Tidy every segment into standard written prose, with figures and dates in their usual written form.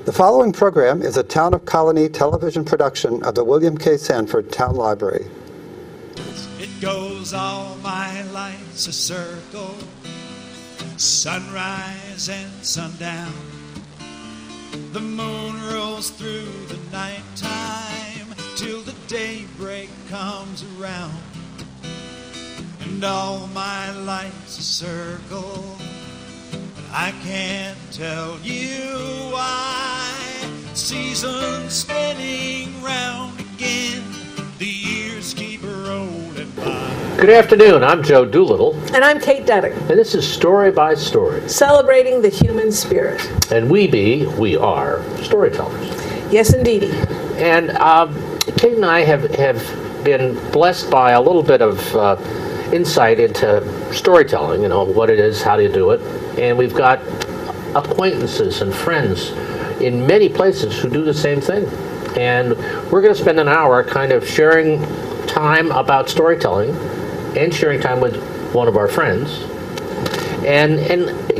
The following program is a Town of Colony television production of the William K. Sanford Town Library. It goes all my life's a circle, sunrise and sundown. The moon rolls through the nighttime till the daybreak comes around. And all my life's a circle, but I can't tell you why. Seasons spinning round again, the years keep rolling by. Good afternoon, I'm Joe Doolittle. And I'm Kate Detting. And this is Story by Story. Celebrating the human spirit. And we are storytellers. Yes, indeedy. And Kate and I have been blessed by a little bit of insight into storytelling, what it is, how do you do it. And we've got acquaintances and friends in many places who do the same thing. And we're going to spend an hour kind of sharing time about storytelling and sharing time with one of our friends and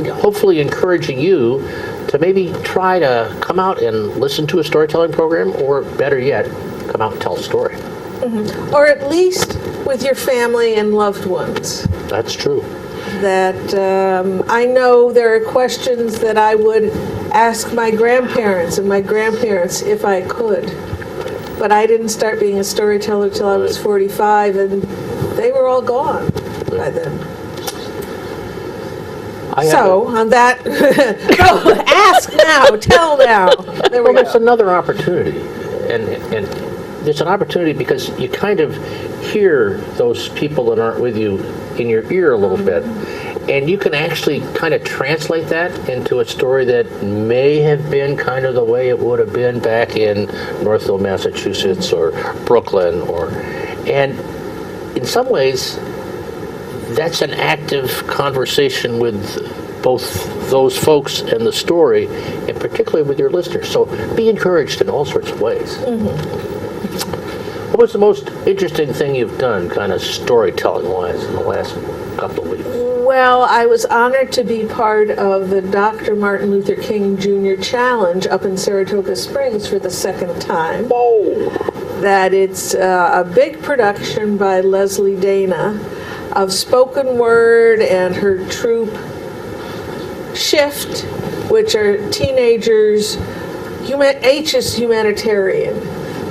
hopefully encouraging you to maybe try to come out and listen to a storytelling program, or better yet, come out and tell a story. Mm-hmm. Or at least with your family and loved ones. That's true. That I know there are questions that I would ask my grandparents and my grandparents if I could. But I didn't start being a storyteller till I was 45, and they were all gone by then. On that, go, ask now, tell now. There's another opportunity, and there's an opportunity because you kind of hear those people that aren't with you in your ear a little bit, and you can actually kind of translate that into a story that may have been kind of the way it would have been back in Northville, Massachusetts, or Brooklyn, and in some ways, that's an active conversation with both those folks and the story, and particularly with your listeners. So be encouraged in all sorts of ways. Mm-hmm. What was the most interesting thing you've done, kind of storytelling-wise, in the last couple of weeks? Well, I was honored to be part of the Dr. Martin Luther King Jr. Challenge up in Saratoga Springs for the second time. Whoa! That it's a big production by Leslie Dana of spoken word and her troupe Shift, which are teenagers. H is humanitarian.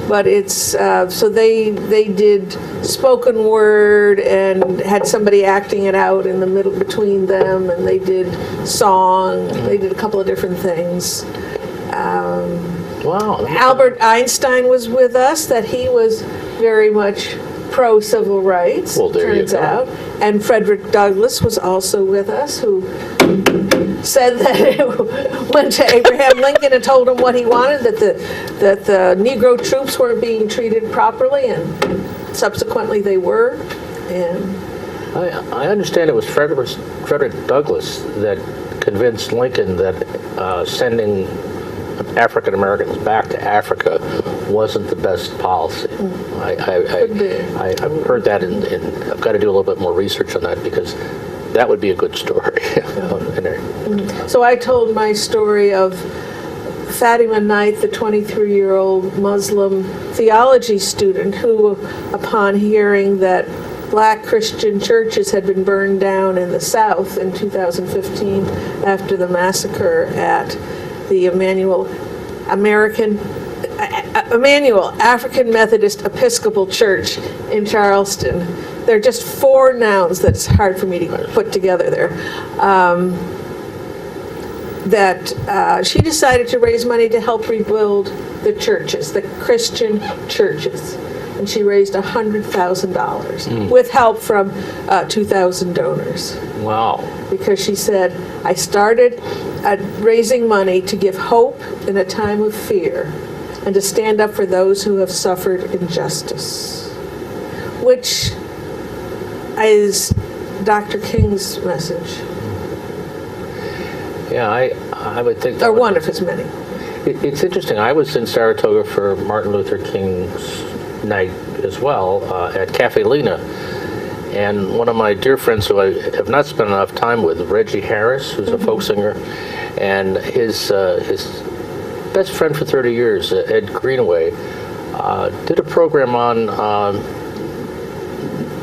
But it's so they did spoken word and had somebody acting it out in the middle between them, and they did song. They did a couple of different things. Wow! Albert Einstein was with us. That he was very much pro civil rights. Well, there turns you go. out, and Frederick Douglass was also with us, who said that went to Abraham Lincoln and told him what he wanted, that the Negro troops weren't being treated properly, and subsequently they were. And I understand it was Frederick Douglass that convinced Lincoln that sending African Americans back to Africa wasn't the best policy. I've heard that, and I've got to do a little bit more research on that because that would be a good story. So I told my story of Fatima Knight, the 23-year-old Muslim theology student who, upon hearing that black Christian churches had been burned down in the South in 2015 after the massacre at the Emmanuel African Methodist Episcopal Church in Charleston. They're just four nouns that's hard for me to put together there. She decided to raise money to help rebuild the churches, the Christian churches. And she raised $100,000 with help from 2,000 donors. Wow. Because she said, I started raising money to give hope in a time of fear and to stand up for those who have suffered injustice, which is Dr. King's message. Yeah, I would think that or one of his many. It's interesting. I was in Saratoga for Martin Luther King's night as well at Cafe Lena. And one of my dear friends who I have not spent enough time with, Reggie Harris, who's a folk singer, and his best friend for 30 years, Ed Greenaway, did a program on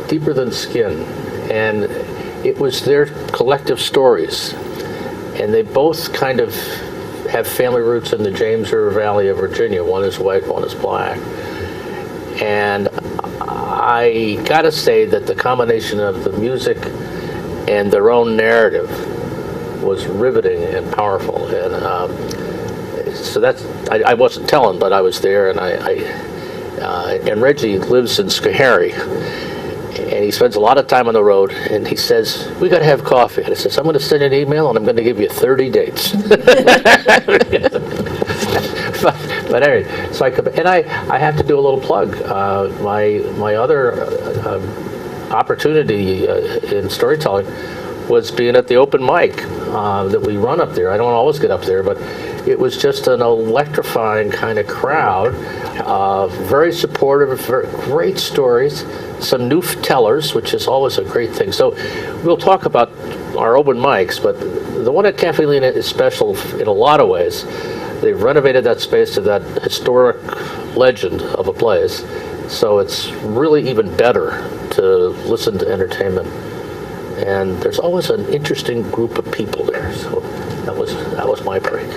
Deeper Than Skin, and it was their collective stories. And they both kind of have family roots in the James River Valley of Virginia. One is white, one is black. And I gotta say that the combination of the music and their own narrative was riveting and powerful. And so I wasn't telling, but I was there, and and Reggie lives in Schoharie, and he spends a lot of time on the road, and he says, we got to have coffee. And I says, I'm going to send you an email, and I'm going to give you 30 dates. but anyway, so I have to do a little plug. My other opportunity in storytelling was being at the open mic that we run up there. I don't always get up there, but it was just an electrifying kind of crowd, very supportive, very great stories, some new tellers, which is always a great thing. So we'll talk about our open mics, but the one at Cafe Lena is special in a lot of ways. They've renovated that space to that historic legend of a place, so it's really even better to listen to entertainment. And there's always an interesting group of people there, so that was my break.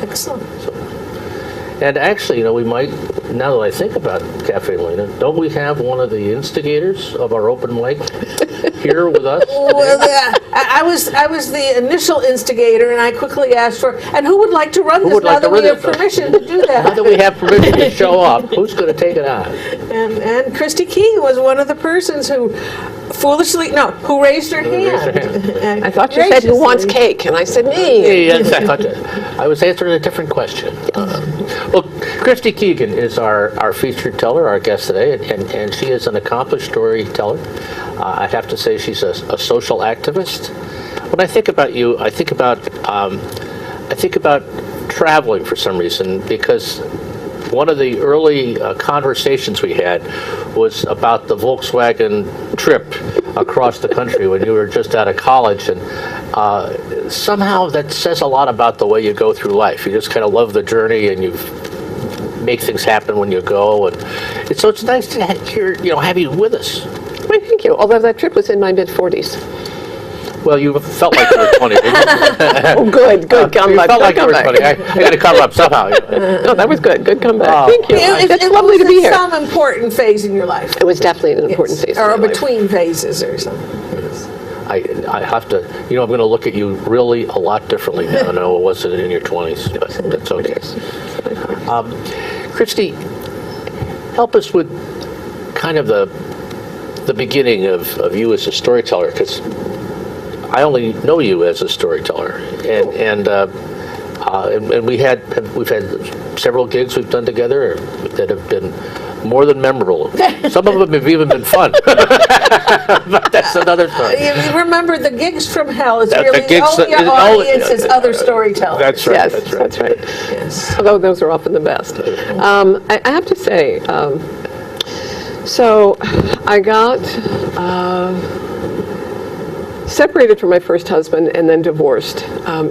Excellent. And actually, we might, now that I think about Cafe Lena, don't we have one of the instigators of our open mic here with us? Well, yeah, I was the initial instigator, and I quickly asked and who would like to run this now that we have permission to do that? Now that we have permission to show up, who's going to take it on? And Christie Keegan was one of the persons who who raised her hand. I thought you said who wants cake, and I said me. Yes, I was answering a different question. Well, Christie Keegan is our featured teller, our guest today, and she is an accomplished storyteller. I have to say she's a social activist. When I think about you, I think about traveling for some reason, because one of the early conversations we had was about the Volkswagen trip across the country when you were just out of college, and somehow that says a lot about the way you go through life. You just kind of love the journey, and you make things happen when you go, and so it's nice to have you with us. Well, thank you. Although that trip was in my mid-40s. Well, you felt like you were 20, didn't you? Oh, good comeback. You felt like you were 20. I got to cover up somehow. No, that was good. Good comeback. Thank you. It's lovely to be here. It was some important phase in your life. It was definitely an important phase. Or between phases or something. I have to, I'm going to look at you really a lot differently now. No, it wasn't in your 20s, but that's okay. Christie, help us with kind of the beginning of you as a storyteller, because I only know you as a storyteller, and we've had several gigs we've done together that have been more than memorable. Some of them have even been fun, but that's another story. You remember the gigs from hell is really the gigs, only our audience is other storytellers. That's right. Yes, that's right. Yes. Although those are often the best. I have to say, so I got separated from my first husband and then divorced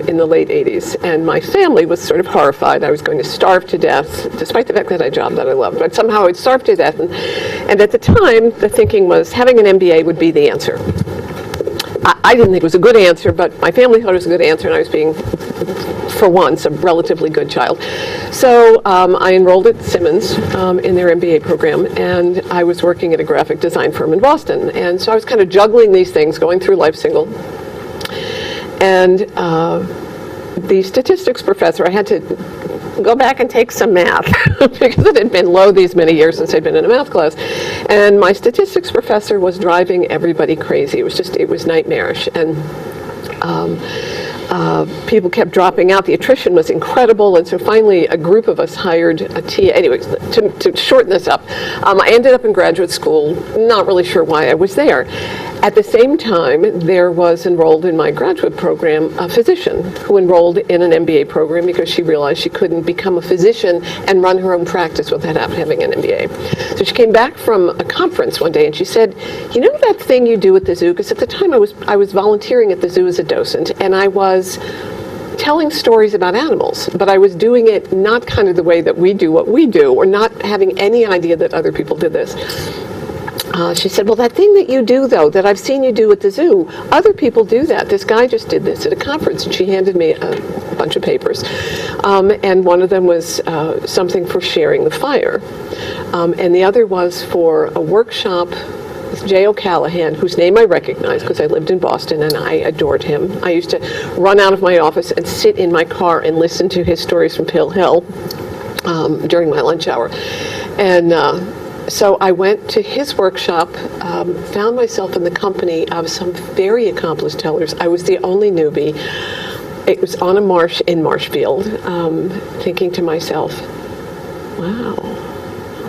in the late 80s. And my family was sort of horrified. I was going to starve to death, despite the fact that I had a job that I loved. But somehow I'd starve to death. And at the time, the thinking was having an MBA would be the answer. I didn't think it was a good answer, but my family thought it was a good answer, and I was being, for once, a relatively good child. So I enrolled at Simmons in their MBA program, and I was working at a graphic design firm in Boston. And so I was kind of juggling these things, going through life single. And the statistics professor, I had to go back and take some math because it had been low these many years since I'd been in a math class. And my statistics professor was driving everybody crazy. It was nightmarish. And people kept dropping out. The attrition was incredible, and so finally a group of us hired a TA. Anyway, to shorten this up, I ended up in graduate school, not really sure why I was there. At the same time, there was enrolled in my graduate program a physician who enrolled in an MBA program because she realized she couldn't become a physician and run her own practice without having an MBA. So she came back from a conference one day and she said, you know that thing you do at the zoo? Because at the time I was volunteering at the zoo as a docent, and I was telling stories about animals, but I was doing it not kind of the way that we do what we do, or not having any idea that other people did this. She said, well, that thing that you do, though, that I've seen you do at the zoo, other people do that. This guy just did this at a conference, and she handed me a bunch of papers. And one of them was something for sharing the fire. And the other was for a workshop with J. O'Callahan, whose name I recognize because I lived in Boston and I adored him. I used to run out of my office and sit in my car and listen to his stories from Pill Hill during my lunch hour. And so I went to his workshop, found myself in the company of some very accomplished tellers. I was the only newbie. It was on a marsh in Marshfield, thinking to myself, wow,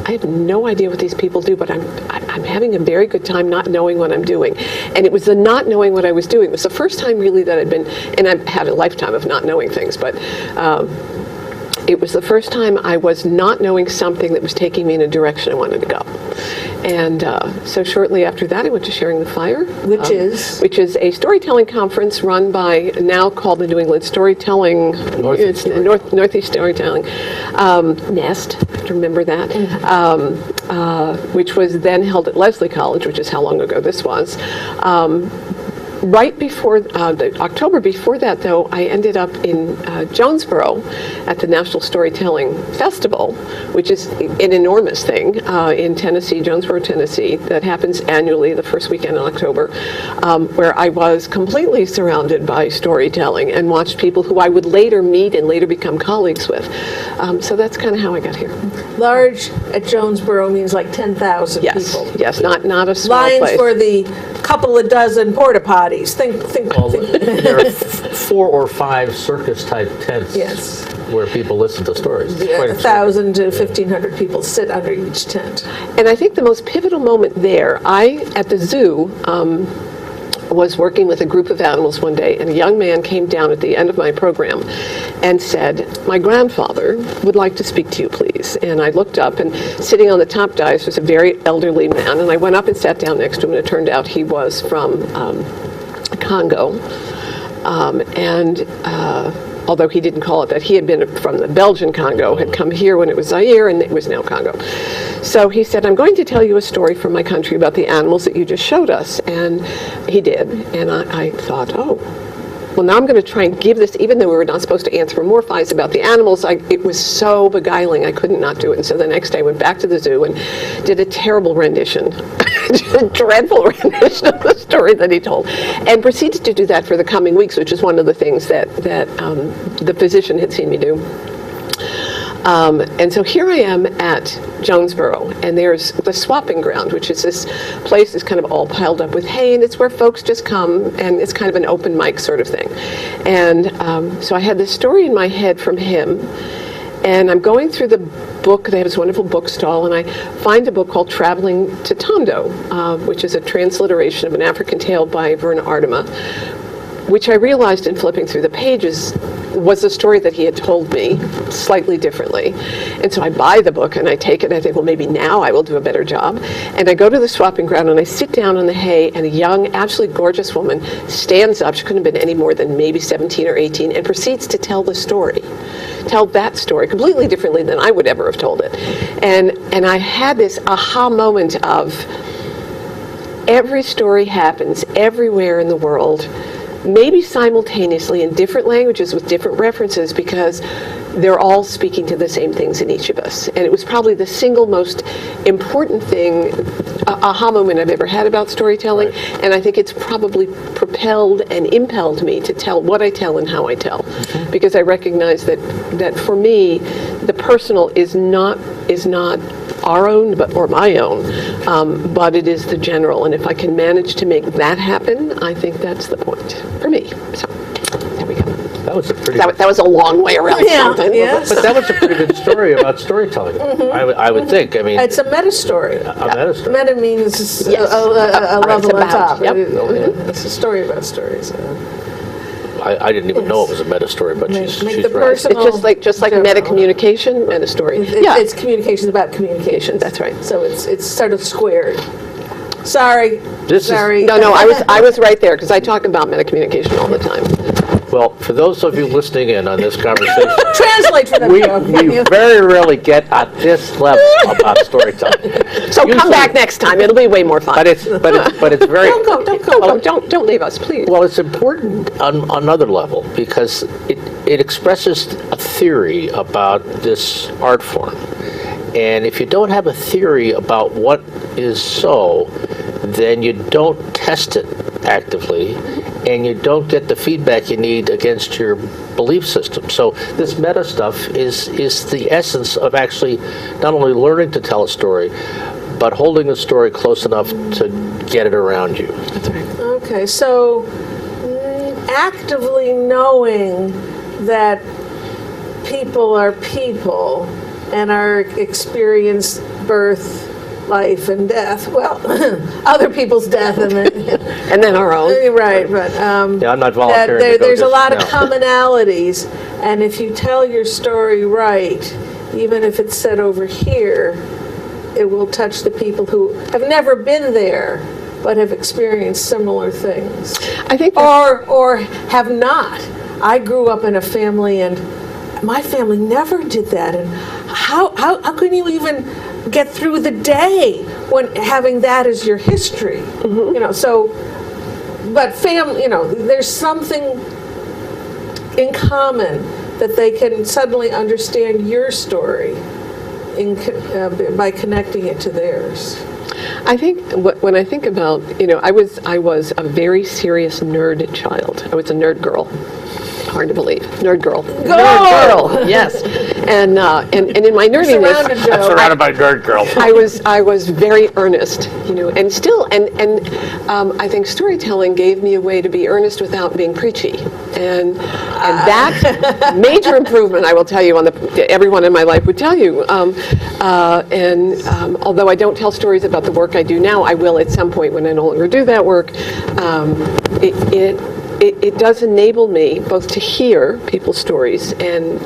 I have no idea what these people do, but I'm having a very good time not knowing what I'm doing. And it was the not knowing what I was doing. It was the first time really that I'd been, and I've had a lifetime of not knowing things, but it was the first time I was not knowing something that was taking me in a direction I wanted to go. And so shortly after that, I went to Sharing the Fire. Which is? Which is a storytelling conference run by, now called the New England Storytelling, Northeast Storytelling Nest, I have to remember that, which was then held at Lesley College, which is how long ago this was. Right before, the October before that, though, I ended up in Jonesboro at the National Storytelling Festival, which is an enormous thing in Tennessee, Jonesboro, Tennessee, that happens annually the first weekend in October, where I was completely surrounded by storytelling and watched people who I would later meet and later become colleagues with. So that's kind of how I got here. Large at Jonesboro means like 10,000 people. Yes, not a small Lines place. for the couple of dozen porta potties. Think. There are 4 or 5 circus-type tents Yes. where people listen to stories. It's quite 1,000 to 1,500 people sit under each tent. And I think the most pivotal moment there, at the zoo, was working with a group of animals one day, and a young man came down at the end of my program and said, my grandfather would like to speak to you, please. And I looked up, and sitting on the top dais was a very elderly man, and I went up and sat down next to him, and it turned out he was from Congo. Although he didn't call it that, he had been from the Belgian Congo, had come here when it was Zaire, and it was now Congo. So he said, I'm going to tell you a story from my country about the animals that you just showed us. And he did. And I thought, oh, well, now I'm going to try and give this, even though we were not supposed to anthropomorphize about the animals, it was so beguiling, I couldn't not do it. And so the next day I went back to the zoo and did a terrible rendition, a dreadful rendition of the story that he told, and proceeded to do that for the coming weeks, which is one of the things that the physician had seen me do. And so here I am at Jonesboro, and there's the swapping ground, which is this place that's kind of all piled up with hay, and it's where folks just come, and it's kind of an open mic sort of thing. And so I had this story in my head from him, and I'm going through the book. They have this wonderful book stall, and I find a book called Traveling to Tondo, which is a transliteration of an African tale by Verna Ardema, which I realized in flipping through the pages was a story that he had told me slightly differently. And so I buy the book and I take it and I think, well, maybe now I will do a better job. And I go to the swapping ground and I sit down on the hay, and a young, absolutely gorgeous woman stands up, she couldn't have been any more than maybe 17 or 18, and proceeds to tell that story completely differently than I would ever have told it. And I had this aha moment of every story happens everywhere in the world, maybe simultaneously in different languages with different references, because they're all speaking to the same things in each of us. And it was probably the single most important thing, aha moment I've ever had about storytelling. Right. And I think it's probably propelled and impelled me to tell what I tell and how I tell. Mm-hmm. Because I recognize that for me, the personal is not our own, or my own, but it is the general. And if I can manage to make that happen, I think that's the point for me. So there we go. That was a pretty. That was a long way around. Something. Yes. But that was a pretty good story about storytelling. Mm-hmm. I would think. I mean, it's a meta story. Meta story. Meta means yes. a level on top. Yep. It's a story about stories. I didn't even know it was a meta story, but she's right. It's just like meta communication, meta story. It's communications about communications. That's right. So it's sort of squared. Sorry. No, I was right there, because I talk about meta communication all the time. Well, for those of you listening in on this conversation, Translate for them. we Joe, can you? very rarely get at this level about storytelling. So come Usually- back next time. It'll be way more fun. But it's very. Don't leave us, please. Well, it's important on another level because it expresses a theory about this art form. And if you don't have a theory about what is so, then you don't test it actively and you don't get the feedback you need against your belief system. So this meta stuff is the essence of actually not only learning to tell a story, but holding a story close enough to get it around you. That's right. Okay, so actively knowing that people are people and are experience birth, life, and death. Well, other people's death and then And then our own. right, but Yeah, I'm not that volunteering to go there's a just lot of now. commonalities, and if you tell your story right, even if it's said over here, it will touch the people who have never been there but have experienced similar things. I think Or have not. I grew up in a family and my family never did that. And how can you even get through the day when having that as your history? You know, so, but there's something in common that they can suddenly understand your story by connecting it to theirs. I think when I think about, I was a very serious nerd child. I was a nerd girl. Hard to believe. Nerd girl. Nerd girl. Yes. And in my nerdiness, Surrounded, Joe. I'm surrounded by nerd girls. I was very earnest, and still, I think storytelling gave me a way to be earnest without being preachy, and that major improvement, I will tell you, everyone in my life would tell you. Although I don't tell stories about the work I do now, I will at some point when I no longer do that work. It does enable me both to hear people's stories and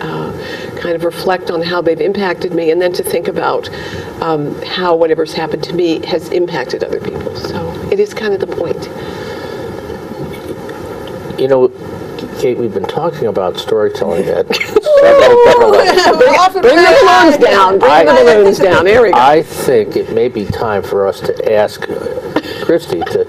kind of reflect on how they've impacted me, and then to think about how whatever's happened to me has impacted other people. So it is kind of the point. Kate, we've been talking about storytelling at several different levels. Bring the balloons down. Bring the balloons down. There we go. I think it may be time for us to ask Christie to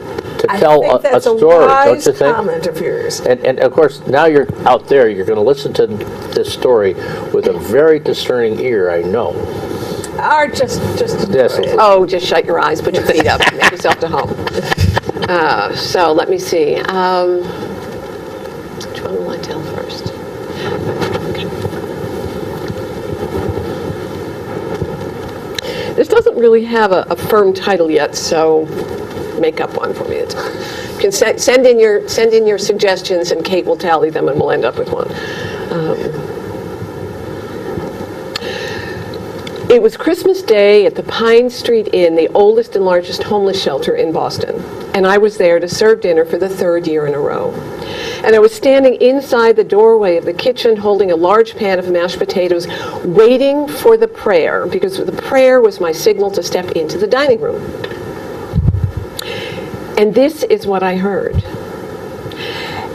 I tell think a that's story, wise don't you think? comment of yours. And of course, now you're out there, you're going to listen to this story with a very discerning ear, I know. Or just Yes. enjoy it. Oh, just shut your eyes, put your feet up, make yourself to home. So let me see. Which one will I tell first? Okay. This doesn't really have a firm title yet, so make up one for me. You can send in your suggestions, and Kate will tally them, and we'll end up with one. It was Christmas Day at the Pine Street Inn, the oldest and largest homeless shelter in Boston, and I was there to serve dinner for the third year in a row. And I was standing inside the doorway of the kitchen holding a large pan of mashed potatoes, waiting for the prayer, because the prayer was my signal to step into the dining room. And this is what I heard.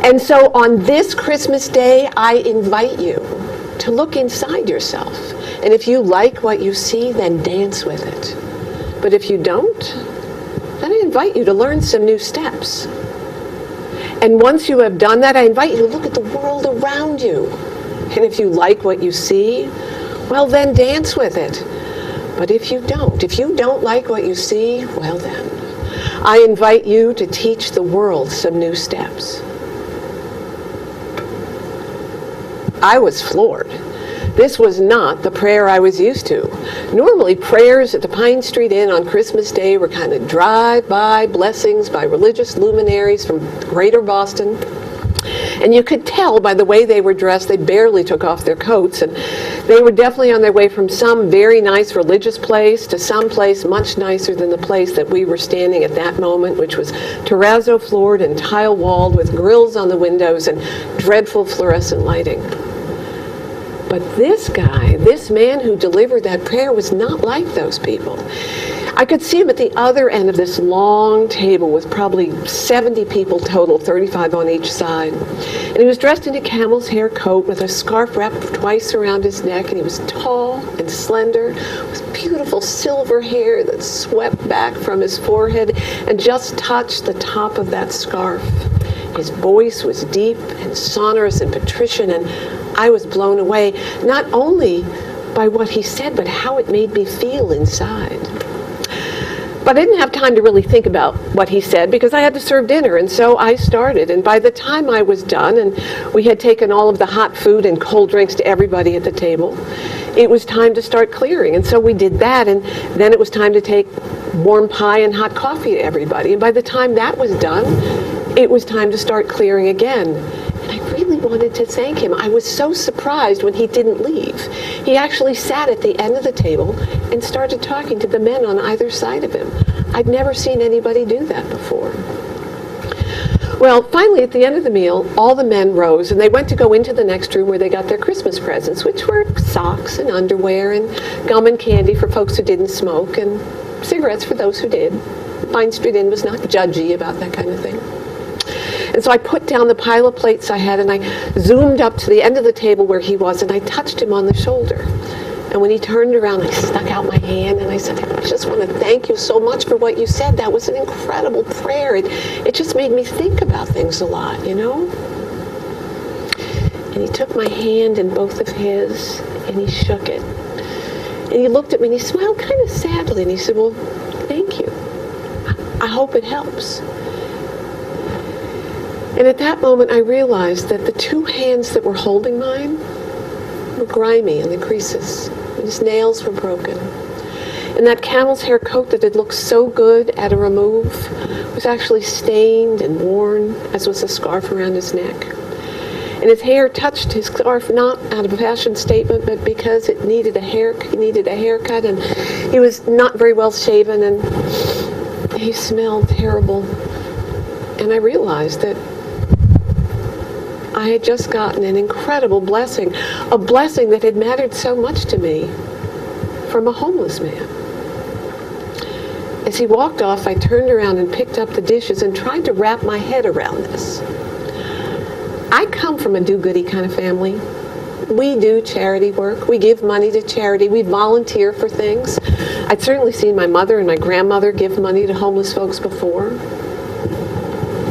And so on this Christmas Day, I invite you to look inside yourself. And if you like what you see, then dance with it. But if you don't, then I invite you to learn some new steps. And once you have done that, I invite you to look at the world around you. And if you like what you see, well, then dance with it. But if you don't like what you see, well then, I invite you to teach the world some new steps. I was floored. This was not the prayer I was used to. Normally, prayers at the Pine Street Inn on Christmas Day were kind of drive-by blessings by religious luminaries from greater Boston. And you could tell by the way they were dressed, they barely took off their coats, and they were definitely on their way from some very nice religious place to some place much nicer than the place that we were standing at that moment, which was terrazzo floored and tile walled with grills on the windows and dreadful fluorescent lighting. But this guy, this man who delivered that prayer, was not like those people. I could see him at the other end of this long table with probably 70 people total, 35 on each side. And he was dressed in a camel's hair coat with a scarf wrapped twice around his neck, and he was tall and slender with beautiful silver hair that swept back from his forehead and just touched the top of that scarf. His voice was deep and sonorous and patrician, and I was blown away, not only by what he said, but how it made me feel inside. But I didn't have time to really think about what he said because I had to serve dinner, and so I started. And by the time I was done and we had taken all of the hot food and cold drinks to everybody at the table, it was time to start clearing. And so we did that, and then it was time to take warm pie and hot coffee to everybody. And by the time that was done, it was time to start clearing again. And I really wanted to thank him. I was so surprised when he didn't leave. He actually sat at the end of the table and started talking to the men on either side of him. I'd never seen anybody do that before. Well, finally, at the end of the meal, all the men rose, and they went to go into the next room where they got their Christmas presents, which were socks and underwear and gum and candy for folks who didn't smoke and cigarettes for those who did. Pine Street Inn was not judgy about that kind of thing. And so I put down the pile of plates I had, and I zoomed up to the end of the table where he was, and I touched him on the shoulder. And when he turned around, I stuck out my hand, and I said, I just want to thank you so much for what you said. That was an incredible prayer. It just made me think about things a lot, you know? And he took my hand in both of his, and he shook it. And he looked at me, and he smiled kind of sadly, and he said, well, thank you. I hope it helps. And at that moment, I realized that the two hands that were holding mine were grimy in the creases. His nails were broken. And that camel's hair coat that had looked so good at a remove was actually stained and worn, as was the scarf around his neck. And his hair touched his scarf not out of a fashion statement, but because it needed he needed a haircut, and he was not very well shaven, and he smelled terrible. And I realized that I had just gotten an incredible blessing, a blessing that had mattered so much to me from a homeless man. As he walked off, I turned around and picked up the dishes and tried to wrap my head around this. I come from a do-goody kind of family. We do charity work. We give money to charity. We volunteer for things. I'd certainly seen my mother and my grandmother give money to homeless folks before.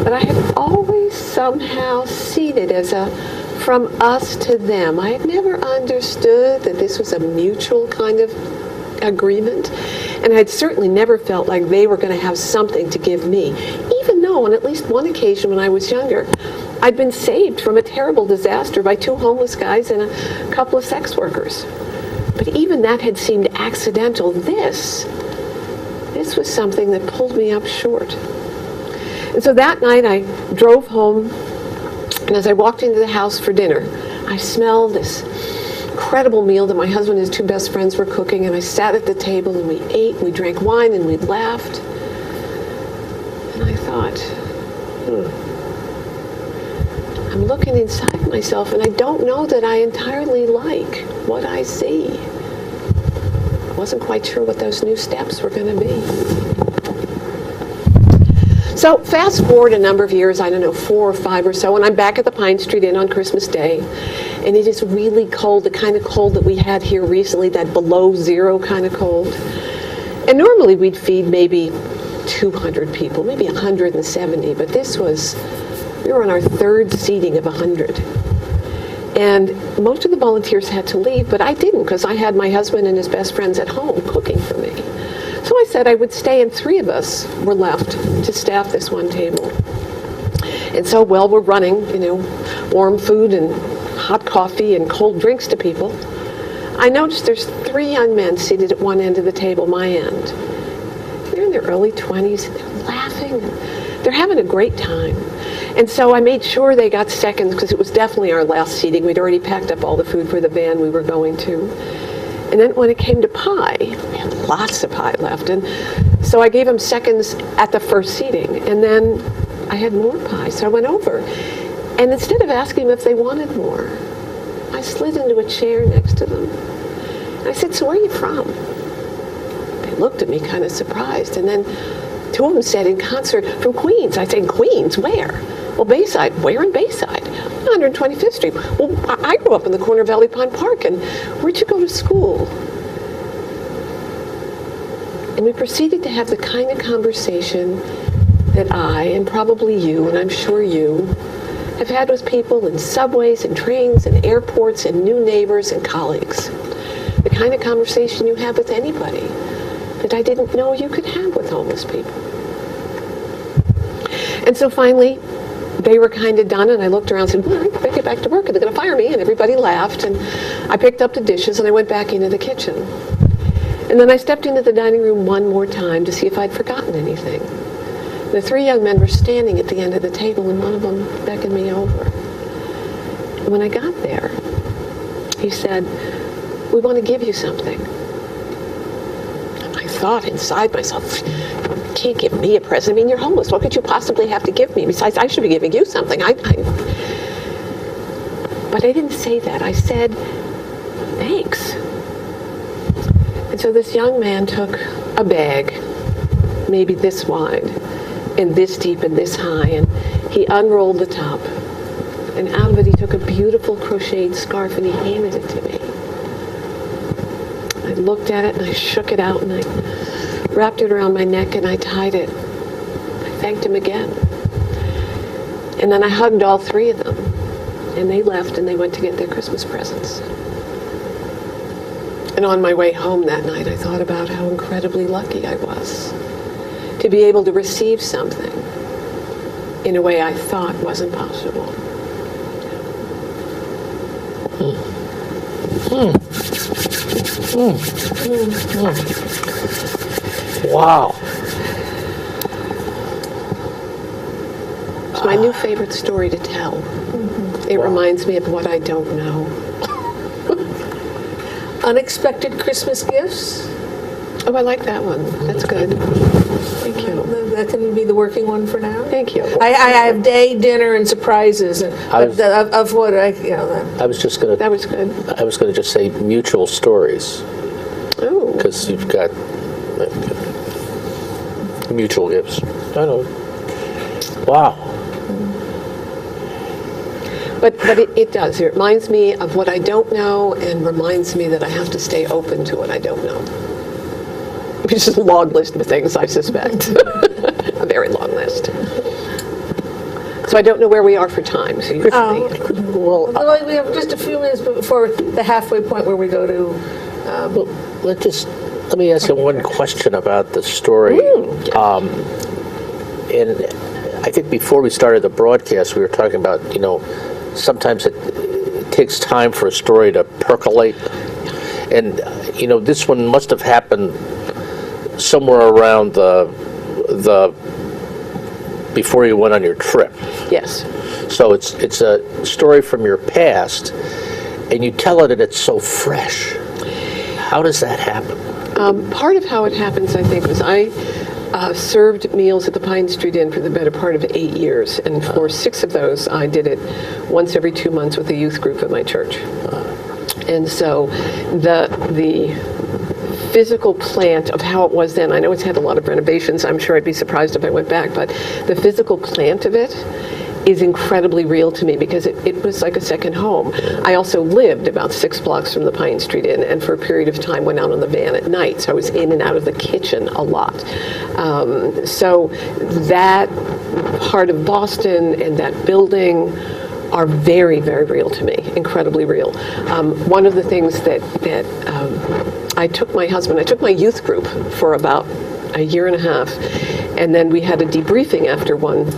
But I had always somehow seen it as a from us to them. I had never understood that this was a mutual kind of agreement. And I'd certainly never felt like they were going to have something to give me, even though on at least one occasion when I was younger, I'd been saved from a terrible disaster by two homeless guys and a couple of sex workers. But even that had seemed accidental. This was something that pulled me up short. And so that night I drove home, and as I walked into the house for dinner, I smelled this incredible meal that my husband and his two best friends were cooking, and I sat at the table and we ate, and we drank wine, and we laughed. And I thought, I'm looking inside myself, and I don't know that I entirely like what I see. I wasn't quite sure what those new steps were going to be. So fast forward a number of years, I don't know, 4 or 5 or so, and I'm back at the Pine Street Inn on Christmas Day, and it is really cold, the kind of cold that we had here recently, that below zero kind of cold. And normally we'd feed maybe 200 people, maybe 170, but we were on our third seating of 100. And most of the volunteers had to leave, but I didn't, because I had my husband and his best friends at home cooking for me. So I said I would stay, and 3 of us were left to staff this one table. And so while we're running, warm food and hot coffee and cold drinks to people, I noticed there's 3 young men seated at one end of the table, my end. They're in their early 20s, and they're laughing, and they're having a great time. And so I made sure they got seconds, because it was definitely our last seating. We'd already packed up all the food for the van we were going to. And then when it came to pie, we had lots of pie left. And so I gave them seconds at the first seating. And then I had more pie. So I went over. And instead of asking them if they wanted more, I slid into a chair next to them. And I said, so where are you from? They looked at me kind of surprised. And then two of them said, in concert, from Queens. I said, Queens, where? Well, Bayside. Where in Bayside? 125th Street. Well, I grew up in the corner of Valley Pond Park. And where'd you go to school? And we proceeded to have the kind of conversation that I, and probably you, and I'm sure you, have had with people in subways and trains and airports and new neighbors and colleagues. The kind of conversation you have with anybody that I didn't know you could have with homeless people. And so finally, they were kind of done, and I looked around and said, well, I better get back to work, and they're going to fire me, and everybody laughed, and I picked up the dishes, and I went back into the kitchen. And then I stepped into the dining room one more time to see if I'd forgotten anything. The three young men were standing at the end of the table, and one of them beckoned me over. And when I got there, he said, we want to give you something. And I thought inside myself, you can't give me a present. I mean, you're homeless. What could you possibly have to give me? Besides, I should be giving you something. But I didn't say that. I said, thanks. And so this young man took a bag, maybe this wide, and this deep and this high, and he unrolled the top. And out of it, he took a beautiful crocheted scarf and he handed it to me. I looked at it and I shook it out and I wrapped it around my neck and I tied it. I thanked him again. And then I hugged all three of them. And they left and they went to get their Christmas presents. And on my way home that night, I thought about how incredibly lucky I was to be able to receive something in a way I thought wasn't possible. Wow. It's my new favorite story to tell. It reminds me of what I don't know. Unexpected Christmas gifts. Oh, I like that one. That's good. Thank you. That can be the working one for now. Thank you. I have day, dinner, and surprises of what I, I was just gonna. That was good. I was gonna just say mutual stories Oh. because you've got mutual gifts. I know. Wow. But it does. It reminds me of what I don't know and reminds me that I have to stay open to what I don't know. Which is a long list of things, I suspect. A very long list. So I don't know where we are for time. So you well, we have just a few minutes before the halfway point where we go to. Well, let me ask you one question about the story. And I think before we started the broadcast, we were talking about, sometimes it takes time for a story to percolate. And, this one must have happened somewhere around the before you went on your trip. Yes. So it's a story from your past, and you tell it and it's so fresh. How does that happen? Part of how it happens, I think, was I served meals at the Pine Street Inn for the better part of 8 years, and for 6 of those, I did it once every 2 months with a youth group at my church. And so the physical plant of how it was then, I know it's had a lot of renovations, I'm sure I'd be surprised if I went back, but the physical plant of it is incredibly real to me because it was like a second home. I also lived about 6 blocks from the Pine Street Inn, and for a period of time went out on the van at night, so I was in and out of the kitchen a lot. So that part of Boston and that building are very, very real to me, incredibly real. One of the things that I took my youth group for about a year and a half, and then we had a debriefing after one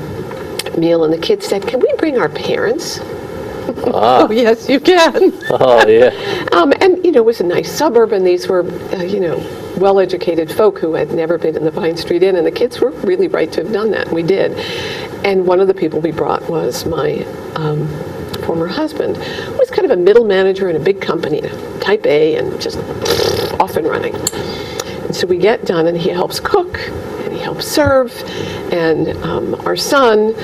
meal, and the kids said, "Can we bring our parents?" Oh, yes, you can. Oh, yeah. And, it was a nice suburb, and these were, well-educated folk who had never been in the Pine Street Inn, and the kids were really right to have done that, and we did. And one of the people we brought was my former husband, who was kind of a middle manager in a big company, type A, and just off and running. And so we get done, and he helps cook, and he helps serve, and our son,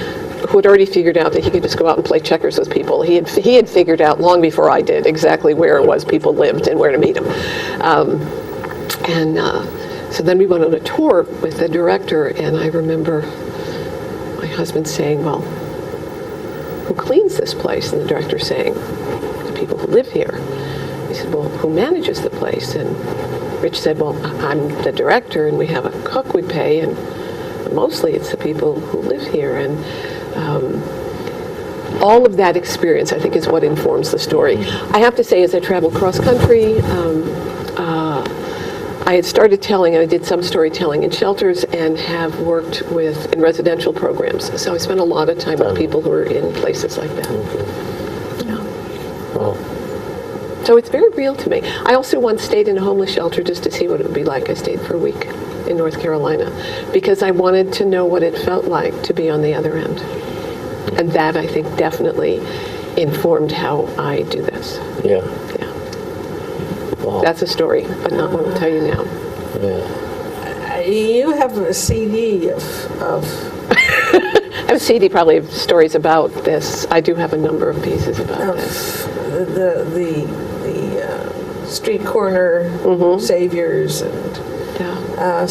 who had already figured out that he could just go out and play checkers with people. He had figured out long before I did exactly where it was people lived and where to meet them. So then we went on a tour with the director, and I remember my husband saying, well, who cleans this place? And the director saying, the people who live here. He said, well, who manages the place? And Rich said, well, I'm the director, and we have a cook we pay, and mostly it's the people who live here. And all of that experience, I think, is what informs the story. I have to say, as I traveled cross-country, I had started telling, and I did some storytelling in shelters, and have worked in residential programs. So I spent a lot of time with people who are in places like that. Yeah. Well, So it's very real to me. I also once stayed in a homeless shelter just to see what it would be like. I stayed for a week in North Carolina because I wanted to know what it felt like to be on the other end. And that, I think, definitely informed how I do this. yeah. Yeah. Well, That's a story, but not one I'll tell you now. yeah. You have a CD of I have a CD probably of stories about this. I do have a number of pieces about this. the street corner saviors and Yeah.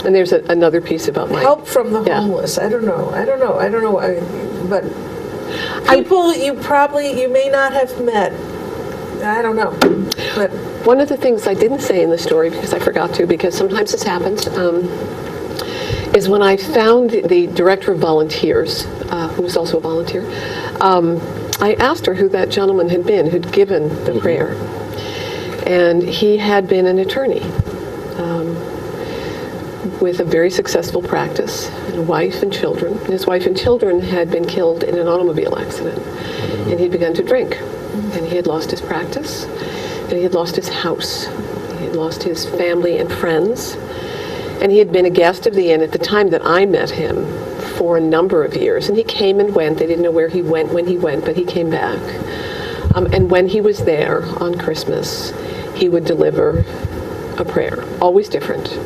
And there's another piece about my help from the Yeah. homeless. I don't know. But people you may not have met. I don't know. But One of the things I didn't say in the story, because I forgot to, because sometimes this happens, is when I found the director of volunteers, who was also a volunteer, I asked her who that gentleman had been who'd given the prayer. And he had been an attorney with a very successful practice, and a wife and children. And his wife and children had been killed in an automobile accident. And he'd begun to drink. And he had lost his practice. And he had lost his house. He had lost his family and friends. And he had been a guest of the inn at the time that I met him for a number of years. And he came and went. They didn't know where he went when he went, but he came back. And when he was there on Christmas, he would deliver a prayer, always different.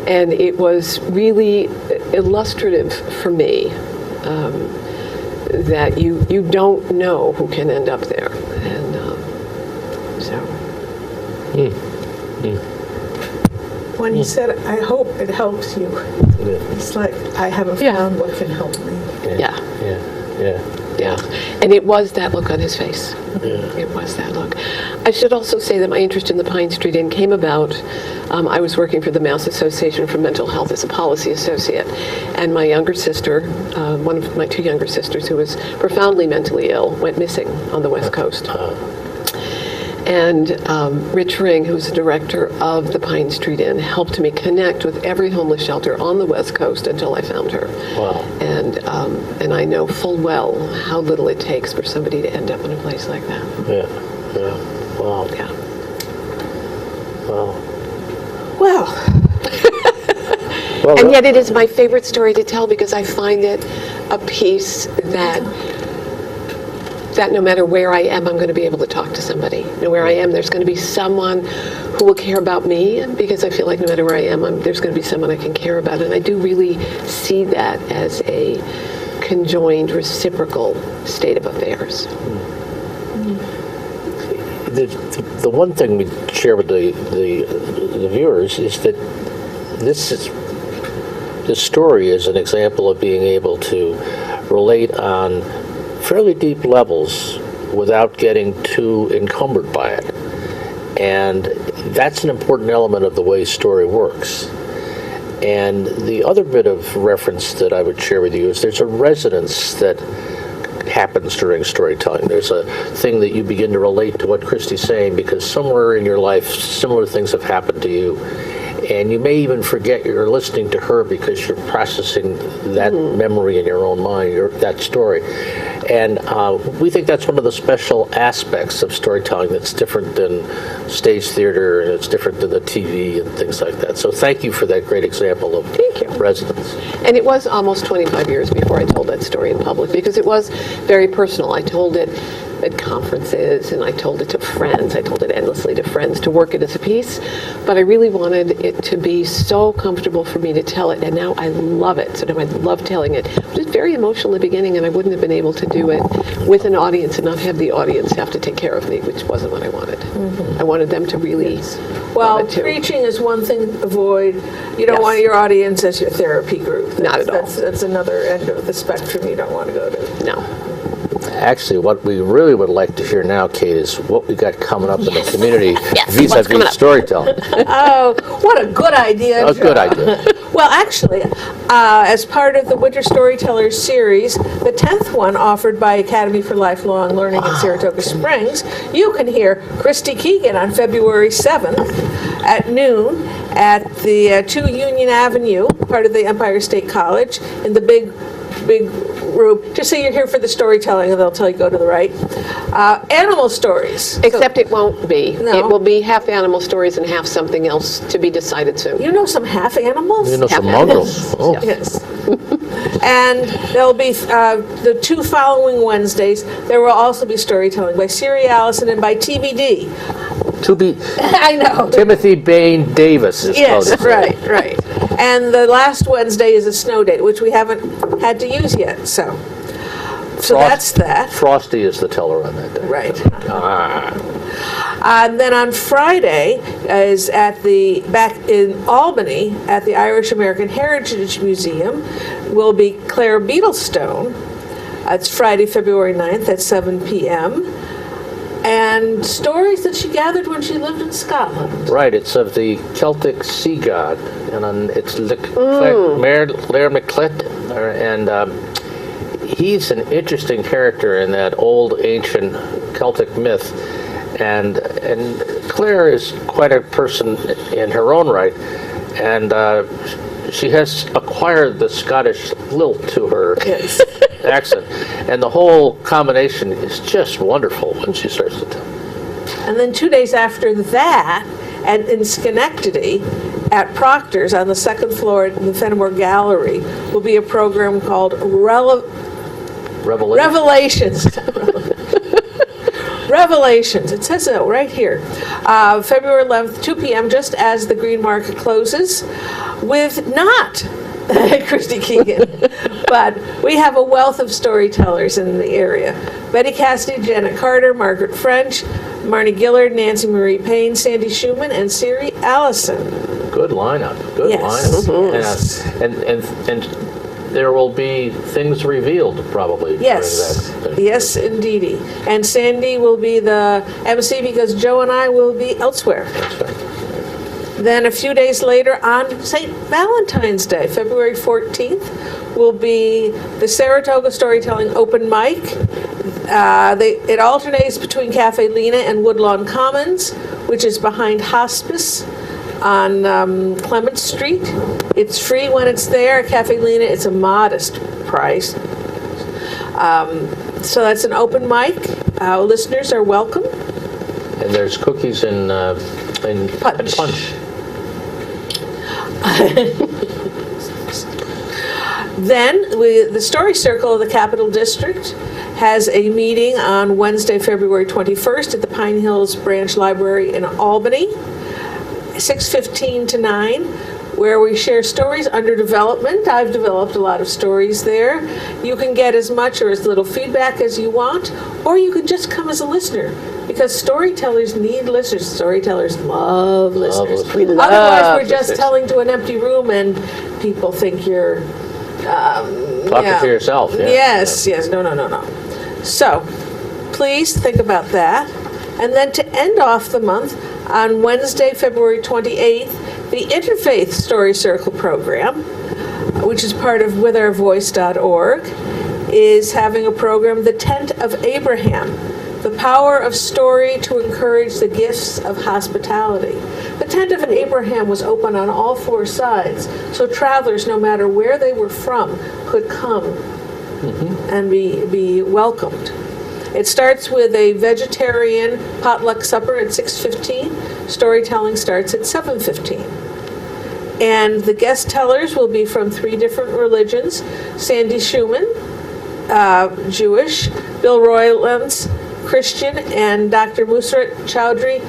And it was really illustrative for me that you don't know who can end up there. And so... when he said, "I hope it helps you," it's like I haven't Yeah. found what can help me. Yeah. Yeah. Yeah, and it was that look on his face. It was that look. I should also say that my interest in the Pine Street Inn came about. I was working for the Mass Association for Mental Health as a policy associate, and my younger sister, one of my two younger sisters who was profoundly mentally ill, went missing on the West Coast. And Rich Ring, who's the director of the Pine Street Inn, helped me connect with every homeless shelter on the West Coast until I found her. Wow. And I know full well how little it takes for somebody to end up in a place like that. Yeah. Yeah. Wow. Yeah. Wow. Well, Well, And yet it is my favorite story to tell because I find it a piece that no matter where I am, I'm going to be able to talk to somebody. No, where I am, there's going to be someone who will care about me because I feel like no matter where I am, there's going to be someone I can care about. And I do really see that as a conjoined, reciprocal state of affairs. The one thing we share with the viewers is that this story is an example of being able to relate on fairly deep levels without getting too encumbered by it. And that's an important element of the way story works. And the other bit of reference that I would share with you is there's a resonance that happens during storytelling. There's a thing that you begin to relate to what Christie's saying because somewhere in your life similar things have happened to you. And you may even forget you're listening to her because you're processing that memory in your own mind, that story. And we think that's one of the special aspects of storytelling that's different than stage theater, and it's different than the TV and things like that. So thank you for that great example of Thank you. resonance. And it was almost 25 years before I told that story in public because it was very personal. I told it at conferences, and I told it to friends. I told it endlessly to friends to work it as a piece, but I really wanted it to be so comfortable for me to tell it, and now I love it. So now I love telling it. It was very emotional in the beginning, and I wouldn't have been able to do it with an audience and not have the audience have to take care of me, which wasn't what I wanted. I wanted them to really Well, love it too. preaching is one thing to avoid. You don't Yes. want your audience as your therapy group. Not at all. That's another end of the spectrum you don't want to go to. No. Actually, what we really would like to hear now, Kate, is what we got coming up in the community Yes, what's coming vis-a-vis up? storytelling. Oh, what a good idea, A good John. idea. Well, actually, as part of the Winter Storytellers series, the 10th one offered by Academy for Lifelong Learning in Saratoga Springs, you can hear Christie Keegan on February 7th at noon at the 2 Union Avenue, part of the Empire State College, in the big room. Just say you're here for the storytelling, and they'll tell you go to the right. Animal stories. Except it won't be. No. It will be half animal stories and half something else to be decided soon. You know some half animals? You know, some Have mongrels. Oh. Yes. And there'll be the 2 following Wednesdays, there will also be storytelling by Siri Allison and by TBD. To be I know. Timothy Bain Davis is Yes, quoted. right. And the last Wednesday is a snow date, which we haven't had to use yet, so that's that. Frosty is the teller on that day. Right. Ah. And then on Friday is back in Albany at the Irish American Heritage Museum will be Claire Beetlestone. It's Friday, February 9th at 7 p.m. And stories that she gathered when she lived in Scotland. Right, it's of the Celtic sea god, and it's Lair MacLet, and he's an interesting character in that old ancient Celtic myth, and Claire is quite a person in her own right, and she has acquired the Scottish lilt to her Yes. accent, and the whole combination is just wonderful when she starts to tell. And then 2 days after that, and in Schenectady, at Proctor's on the 2nd floor at the Fenimore Gallery, will be a program called Revelation. Revelations. Revelations. It says so right here. February 11th, 2 p.m., just as the Green Market closes, with not Christie Keegan, but we have a wealth of storytellers in the area. Betty Cassidy, Janet Carter, Margaret French, Marnie Gillard, Nancy Marie Payne, Sandy Schumann, and Siri Allison. Good lineup. Good Yes. lineup. Yes. And there will be things revealed probably. Yes, during that. yes, indeedy. And Sandy will be the MC because Joe and I will be elsewhere. That's right. Then a few days later on St. Valentine's Day, February 14th, will be the Saratoga Storytelling Open Mic. It alternates between Cafe Lena and Woodlawn Commons, which is behind Hospice on Clement Street. It's free when it's there. Cafe Lena, it's a modest price. So that's an open mic. Listeners are welcome. And there's cookies and Punch. punch. Then the Story Circle of the Capital District has a meeting on Wednesday, February 21st at the Pine Hills Branch Library in Albany, 6:15 to 9, where we share stories under development. I've developed a lot of stories there. You can get as much or as little feedback as you want, or you can just come as a listener, because storytellers need listeners. Storytellers love listeners. listeners. We love Otherwise, we're just listeners. telling to an empty room, and people think you're Talking to yourself. Yeah. Yes, no. So, please think about that. And then to end off the month, on Wednesday, February 28th, the Interfaith Story Circle program, which is part of withourvoice.org, is having a program, The Tent of Abraham, the power of story to encourage the gifts of hospitality. The Tent of Abraham was open on all 4 sides, so travelers, no matter where they were from, could come and be welcomed. It starts with a vegetarian potluck supper at 6:15. Storytelling starts at 7:15. And the guest tellers will be from 3 different religions: Sandy Schumann, Jewish, Bill Roylance, Christian, and Dr. Musrat Chowdhury,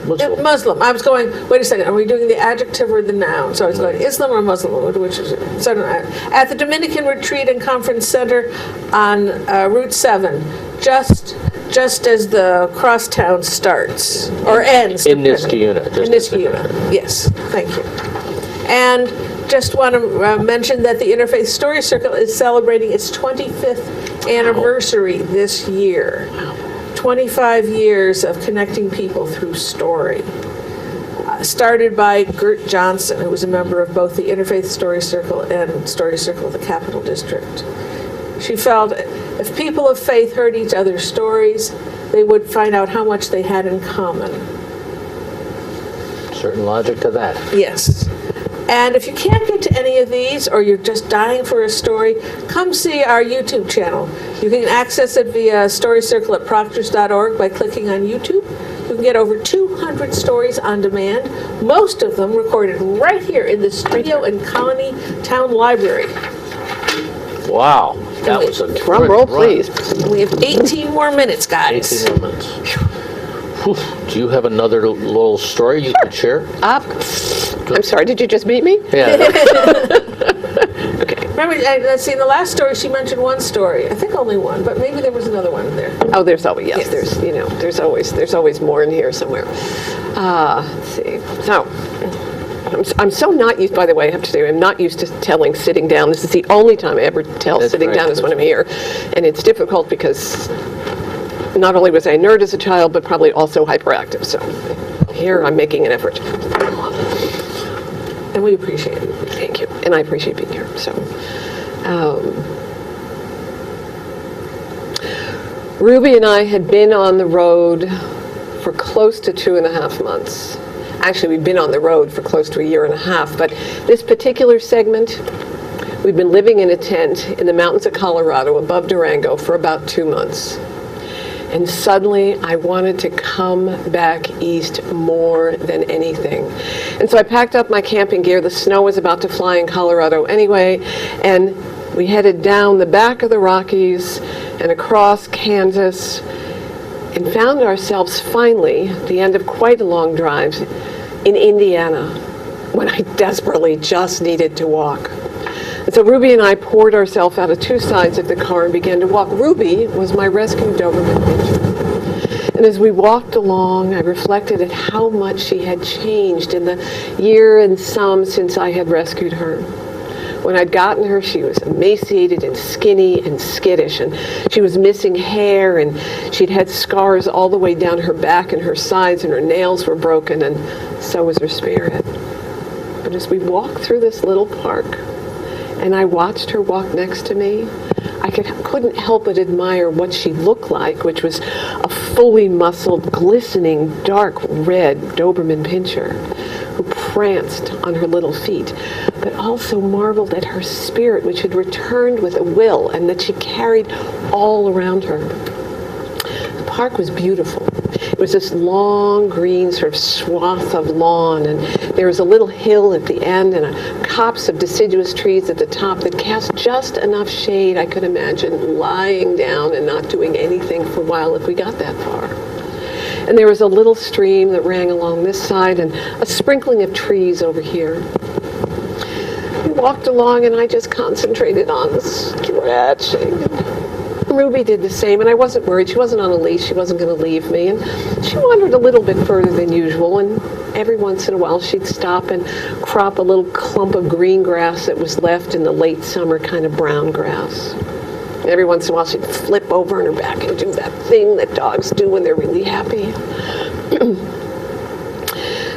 Muslim. Muslim. I was going, wait a second, are we doing the adjective or the noun? So I was going, Islam or Muslim, which is it? So I don't know. At the Dominican Retreat and Conference Center on Route 7, just as the crosstown starts, or ends. In Niskayuna. In Niskayuna, yes, thank you. And just want to mention that the Interfaith Story Circle is celebrating its 25th anniversary this year. 25 years of connecting people through story. Started by Gert Johnson, who was a member of both the Interfaith Story Circle and Story Circle of the Capital District. She felt if people of faith heard each other's stories, they would find out how much they had in common. Certain logic to that. Yes. And if you can't get to any of these, or you're just dying for a story, come see our YouTube channel. You can access it via storycircle@proctors.org by clicking on YouTube. You can get over 200 stories on demand, most of them recorded right here in the studio in Colony Town Library. Wow. That was a Drum good roll, run. please. We have 18 more minutes, guys. 18 minutes. Whew. Do you have another little story you could share? I'm sorry, did you just beat me? Yeah. Okay. Remember, let's see, in the last story, she mentioned one story. I think only one, but maybe there was another one in there. Oh, there's always, yes, Yes. there's always more in here somewhere. Let's see. So, I'm so not used, by the way, I have to say, I'm not used to telling sitting down. This is the only time I ever tell That's sitting right. down is when I'm here. And it's difficult because not only was I a nerd as a child, but probably also hyperactive. So here I'm making an effort. And we appreciate it. Thank you. And I appreciate being here. So, Ruby and I had been on the road for close to 2.5 months. Actually, we've been on the road for close to 1.5 years, but this particular segment, we've been living in a tent in the mountains of Colorado above Durango for about 2 months. And suddenly I wanted to come back east more than anything. And so I packed up my camping gear. The snow was about to fly in Colorado anyway, and we headed down the back of the Rockies and across Kansas and found ourselves finally, at the end of quite a long drive, in Indiana, when I desperately just needed to walk. And so Ruby and I poured ourselves out of two sides of the car and began to walk. Ruby was my rescued Doberman Pinscher. And as we walked along, I reflected at how much she had changed in the year and some since I had rescued her. When I'd gotten her, she was emaciated and skinny and skittish, and she was missing hair, and she'd had scars all the way down her back and her sides, and her nails were broken, and so was her spirit. But as we walked through this little park, and I watched her walk next to me, I couldn't help but admire what she looked like, which was a fully muscled, glistening, dark red Doberman Pinscher who pranced on her little feet, but also marveled at her spirit, which had returned with a will and that she carried all around her. The park was beautiful. It was this long green sort of swath of lawn, and there was a little hill at the end and a copse of deciduous trees at the top that cast just enough shade I could imagine lying down and not doing anything for a while if we got that far. And there was a little stream that ran along this side and a sprinkling of trees over here. We walked along and I just concentrated on stretching. Ruby did the same, and I wasn't worried. She wasn't on a leash. She wasn't going to leave me. And she wandered a little bit further than usual, and every once in a while she'd stop and crop a little clump of green grass that was left in the late summer kind of brown grass. And every once in a while she'd flip over on her back and do that thing that dogs do when they're really happy.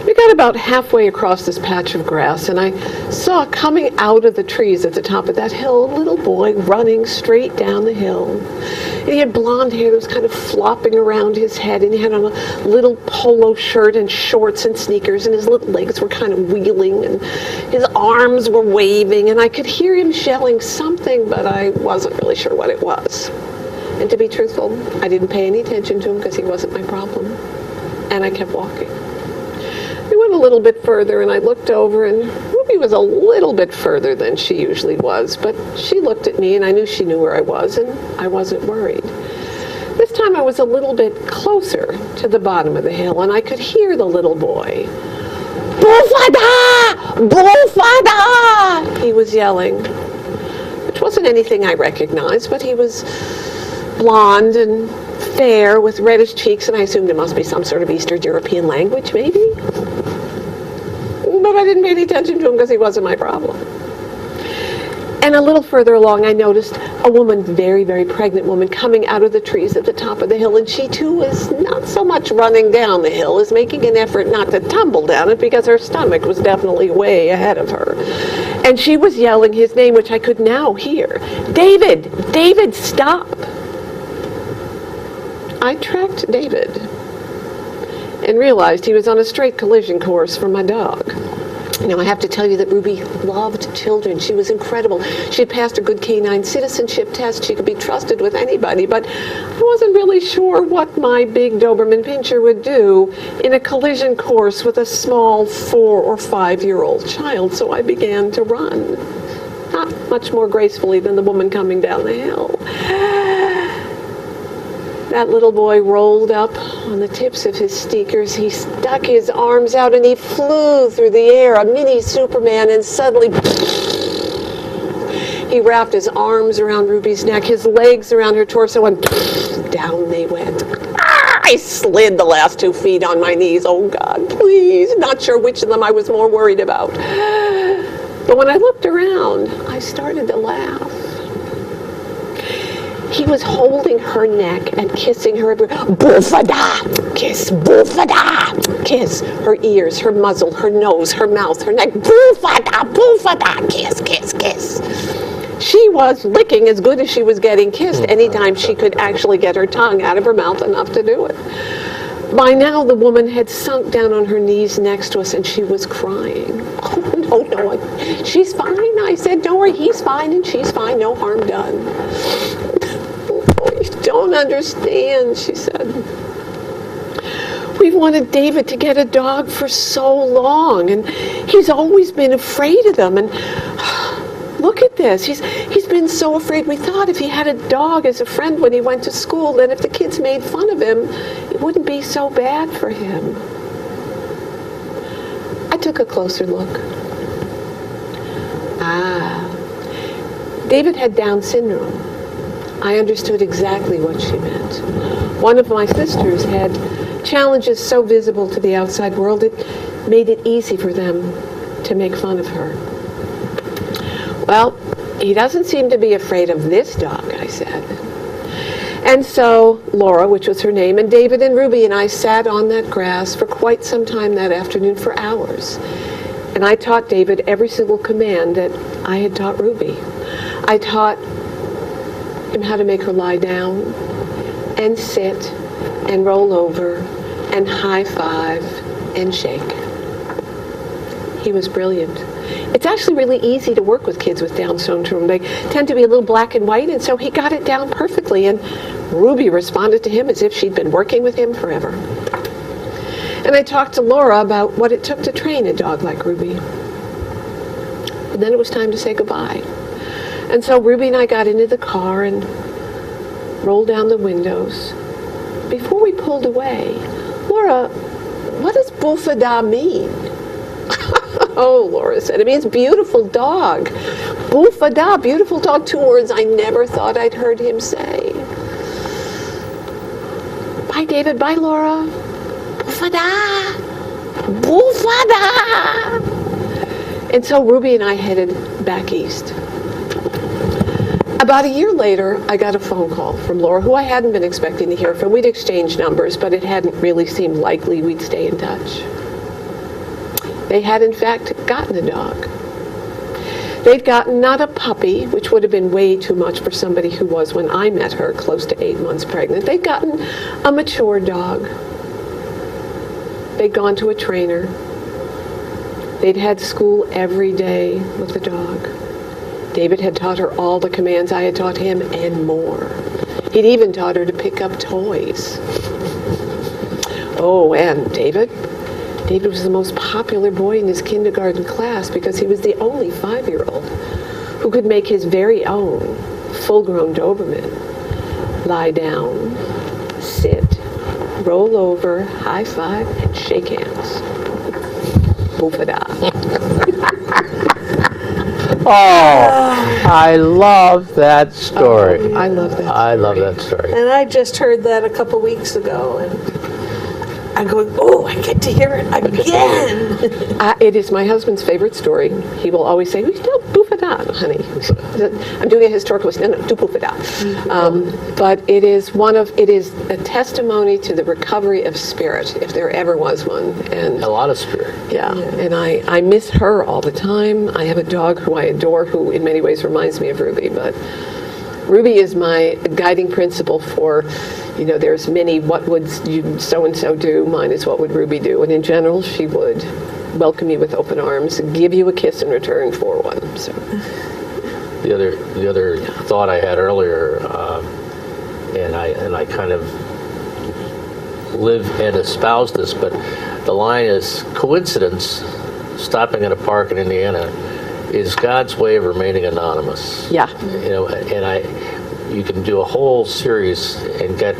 We got about halfway across this patch of grass, and I saw coming out of the trees at the top of that hill a little boy running straight down the hill. And he had blonde hair that was kind of flopping around his head, and he had on a little polo shirt and shorts and sneakers, and his little legs were kind of wheeling, and his arms were waving, and I could hear him yelling something, but I wasn't really sure what it was. And to be truthful, I didn't pay any attention to him because he wasn't my problem. And I kept walking. We went a little bit further, and I looked over, and Ruby was a little bit further than she usually was, but she looked at me, and I knew she knew where I was, and I wasn't worried. this time I was a little bit closer to the bottom of the hill, and I could hear the little boy. Bufada! Bufada! He was yelling, which wasn't anything I recognized, but he was blonde and fair with reddish cheeks, and I assumed it must be some sort of Eastern European language, maybe. But I didn't pay any attention to him because he wasn't my problem. And a little further along, I noticed a woman, very, very pregnant woman, coming out of the trees at the top of the hill, and she too was not so much running down the hill as making an effort not to tumble down it because her stomach was definitely way ahead of her. And she was yelling his name, which I could now hear. David! David, stop! I tracked David and realized he was on a straight collision course for my dog. Now, I have to tell you that Ruby loved children. She was incredible. She had passed a good canine citizenship test. She could be trusted with anybody, but I wasn't really sure what my big Doberman Pinscher would do in a collision course with a small 4 or 5-year-old child, so I began to run. Not much more gracefully than the woman coming down the hill. That little boy rolled up on the tips of his sneakers. He stuck his arms out and he flew through the air, a mini Superman, and suddenly he wrapped his arms around Ruby's neck, his legs around her torso, and down they went. I slid the last 2 feet on my knees. Oh, God, please. Not sure which of them I was more worried about. But when I looked around, I started to laugh. He was holding her neck and kissing her. Bufada! Kiss, bufada! Kiss. Her ears, her muzzle, her nose, her mouth, her neck. Bufada! Bufada! Kiss, kiss, kiss. She was licking as good as she was getting kissed anytime she could actually get her tongue out of her mouth enough to do it. By now, the woman had sunk down on her knees next to us, and she was crying. Oh, no, she's fine. I said, don't worry, he's fine, and she's fine. No harm done. You don't understand, she said. We've wanted David to get a dog for so long, and he's always been afraid of them. And look at this. He's been so afraid. We thought if he had a dog as a friend when he went to school, then if the kids made fun of him, it wouldn't be so bad for him. I took a closer look. David had Down syndrome. I understood exactly what she meant. One of my sisters had challenges so visible to the outside world, it made it easy for them to make fun of her. Well, he doesn't seem to be afraid of this dog, I said. And so Laura, which was her name, and David and Ruby and I sat on that grass for quite some time that afternoon, for hours. And I taught David every single command that I had taught Ruby. I taught him how to make her lie down and sit and roll over and high five and shake. He was brilliant. It's actually really easy to work with kids with Down syndrome. They tend to be a little black and white, and so he got it down perfectly, and Ruby responded to him as if she'd been working with him forever. And I talked to Laura about what it took to train a dog like Ruby. And then it was time to say goodbye. And so Ruby and I got into the car and rolled down the windows. Before we pulled away, Laura, what does bufada mean? Oh, Laura said, it means beautiful dog. Bufada, beautiful dog, 2 words I never thought I'd heard him say. Bye, David. Bye, Laura. Bufada. Bufada. And so Ruby and I headed back east. About a year later, I got a phone call from Laura, who I hadn't been expecting to hear from. We'd exchanged numbers, but it hadn't really seemed likely we'd stay in touch. They had, in fact, gotten a dog. They'd gotten not a puppy, which would have been way too much for somebody who was, when I met her, close to 8 months pregnant. They'd gotten a mature dog. They'd gone to a trainer. They'd had school every day with the dog. David had taught her all the commands I had taught him and more. He'd even taught her to pick up toys. Oh, and David was the most popular boy in his kindergarten class because he was the only 5-year-old who could make his very own full-grown Doberman lie down sit, roll over, high five, and shake hands. Boofada. Oh, I love that story. I love that. I love that story. And I just heard that a couple weeks ago, and I'm going, oh, I get to hear it again. It is my husband's favorite story. He will always say, "We still boofada, honey." I'm doing a historical. No, do boofada. But it is a testimony to the recovery of spirit, if there ever was one. And A lot of spirit. yeah, and I miss her all the time. I have a dog who I adore, who in many ways reminds me of Ruby, but Ruby is my guiding principle for, there's many, what would you so-and-so do? Mine is what would Ruby do? And in general, she would welcome you with open arms, give you a kiss in return for one. So The other thought I had earlier, and I kind of live and espouse this, but the line is coincidence. Stopping at a park in Indiana is God's way of remaining anonymous. yeah. You can do a whole series and get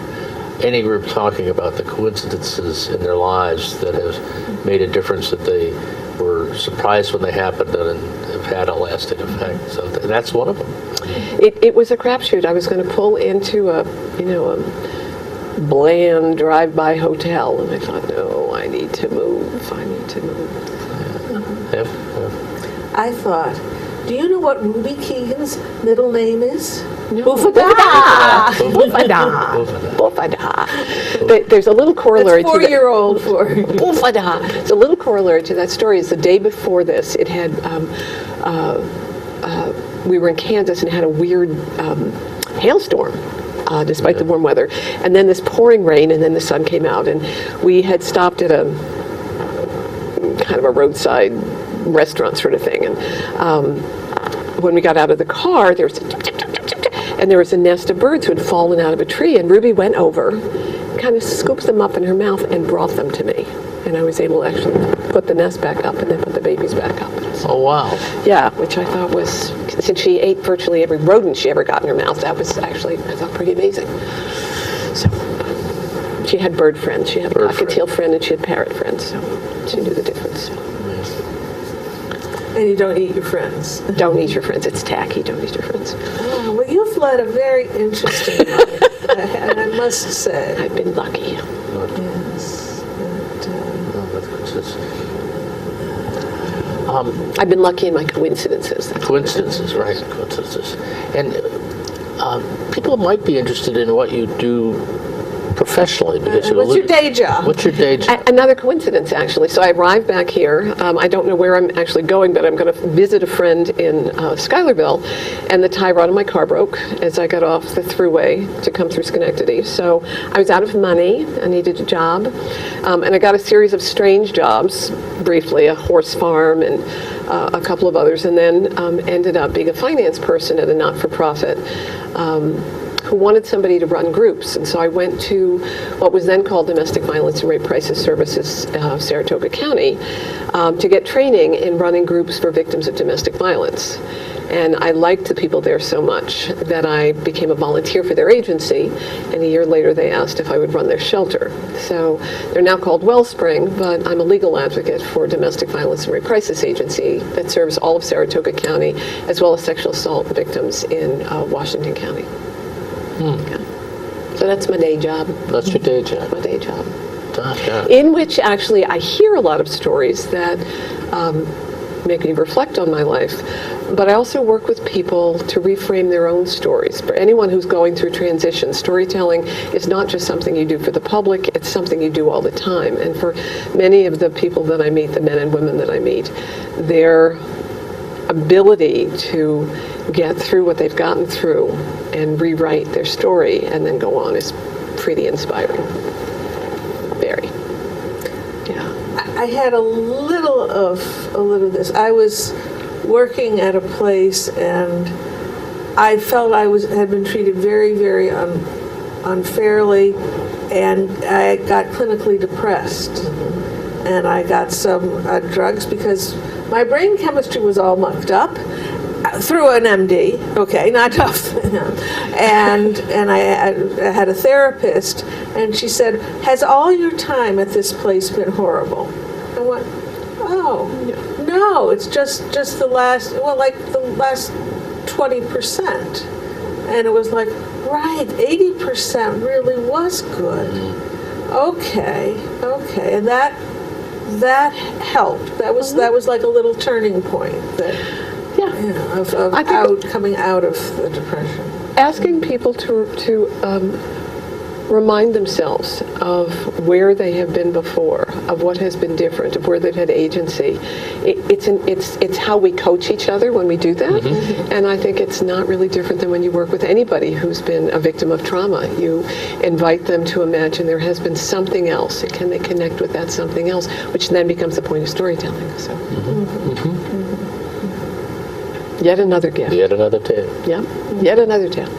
any group talking about the coincidences in their lives that have made a difference, that they were surprised when they happened and have had a lasting effect. So that's one of them. It was a crapshoot. I was going to pull into a bland drive-by hotel, and I thought, no, I need to move. Yeah, yeah. I thought, do you know what Ruby Keegan's middle name is? Boofada! Boofada! Boofada! There's a little corollary That's to that. 4-year-old for Boofada! It's a little corollary to that story. Is the day before this, it had, we were in Kansas and had a weird hailstorm. Despite the warm weather, and then this pouring rain, and then the sun came out, and we had stopped at a kind of a roadside restaurant sort of thing, and when we got out of the car, there was a nest of birds who had fallen out of a tree, and Ruby went over, kind of scooped them up in her mouth, and brought them to me, and I was able to actually put the nest back up and then put the babies back up. Oh, wow. Yeah, which I thought was, since she ate virtually every rodent she ever got in her mouth, that was actually, I thought, pretty amazing. So, she had bird friends. She had Bird cockatiel friend and she had parrot friends, so she knew the difference. And you don't eat your friends. Don't eat your friends. It's tacky. Don't eat your friends. Oh, well, you've led a very interesting life, and I must say. I've been lucky. Yes. I've been lucky in my coincidences. Coincidences, right? Coincidences. And people might be interested in what you do professionally, because What's your day job? What's your day job? Another coincidence, actually. So I arrived back here. I don't know where I'm actually going, but I'm going to visit a friend in Schuylerville, and the tie rod on my car broke as I got off the thruway to come through Schenectady. So I was out of money. I needed a job, and I got a series of strange jobs, briefly, a horse farm and a couple of others, and then ended up being a finance person at a not-for-profit who wanted somebody to run groups. And so I went to what was then called Domestic Violence and Rape Crisis Services, Saratoga County, to get training in running groups for victims of domestic violence. And I liked the people there so much that I became a volunteer for their agency, and a year later they asked if I would run their shelter. So they're now called Wellspring, but I'm a legal advocate for Domestic Violence and Rape Crisis Agency that serves all of Saratoga County, as well as sexual assault victims in Washington County. Yeah. So that's my day job. That's your day job. My day job. Yeah. In which, actually, I hear a lot of stories that make me reflect on my life, but I also work with people to reframe their own stories. For anyone who's going through transition, storytelling is not just something you do for the public, it's something you do all the time. And for many of the people that I meet, the men and women that I meet, their ability to get through what they've gotten through and rewrite their story and then go on is pretty inspiring. Very. Yeah. I had a little of this. I was working at a place and I felt I had been treated very, very unfairly, and I got clinically depressed. And I got some drugs because my brain chemistry was all mucked up, through an MD, okay, not tough. and I had a therapist, and she said, "Has all your time at this place been horrible?" I went, "Oh, no, it's just the last 20%." And it was like, right, 80% really was good. Okay, and that helped. That was like a little turning point. Coming out of the depression. Asking people to remind themselves of where they have been before, of what has been different, of where they've had agency. It's how we coach each other when we do that, and I think it's not really different than when you work with anybody who's been a victim of trauma. You invite them to imagine there has been something else. Can they connect with that something else, which then becomes the point of storytelling. So. Yet another gift. Yet another tale. Yeah. Yet another tale.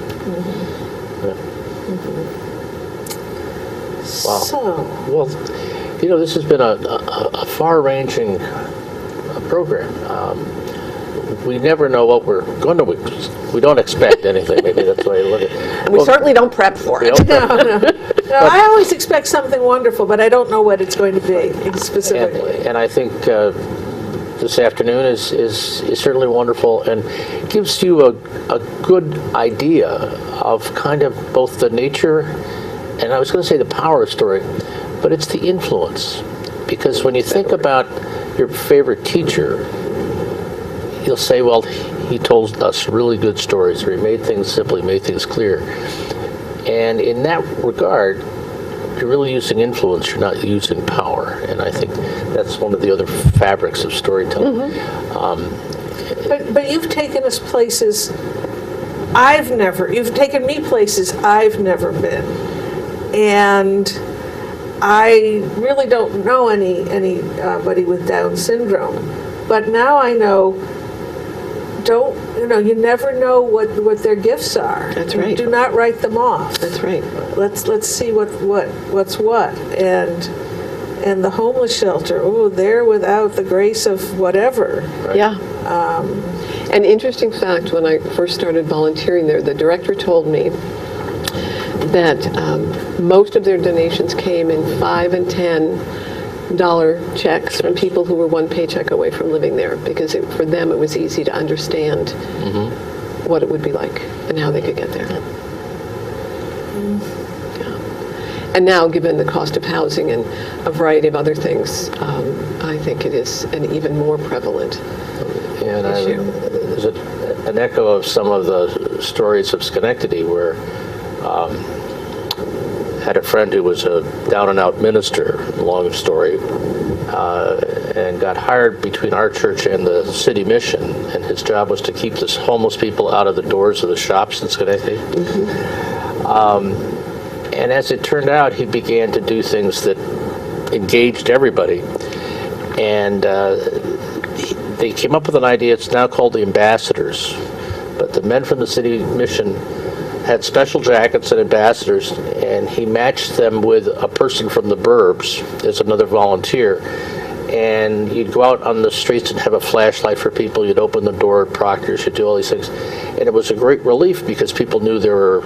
Wow. So, well, this has been a far-ranging program. We never know what we're going to. We don't expect anything. Maybe that's the way you look at it. And we certainly don't prep for it. no, I always expect something wonderful, but I don't know what it's going to be specifically. And I think this afternoon is certainly wonderful and gives you a good idea of kind of both the nature, and I was going to say the power of story, but it's the influence. Because when you think about your favorite teacher, you'll say, well, he told us really good stories, or he made things simple, he made things clear. And in that regard, you're really using influence, you're not using power. And I think that's one of the other fabrics of storytelling. But you've taken us places you've taken me places I've never been. And I really don't know anybody with Down syndrome. But now I know, you never know what their gifts are. That's right. Do not write them off. That's right. Let's see what's what. And the homeless shelter, they're without the grace of whatever. Right. Yeah. An interesting fact, when I first started volunteering there, the director told me that most of their donations came in $5 and $10 checks from people who were one paycheck away from living there, because for them it was easy to understand what it would be like and how they could get there. And now, given the cost of housing and a variety of other things, I think it is an even more prevalent issue. There's an echo of some of the stories of Schenectady, where I had a friend who was a down-and-out minister, long story, and got hired between our church and the city mission, and his job was to keep the homeless people out of the doors of the shops in Schenectady. And as it turned out, he began to do things that engaged everybody. And they came up with an idea. It's now called the ambassadors. But the men from the city mission had special jackets and ambassadors, and he matched them with a person from the burbs as another volunteer. And you'd go out on the streets and have a flashlight for people. You'd open the door at Proctor's. You'd do all these things. And it was a great relief because people knew there were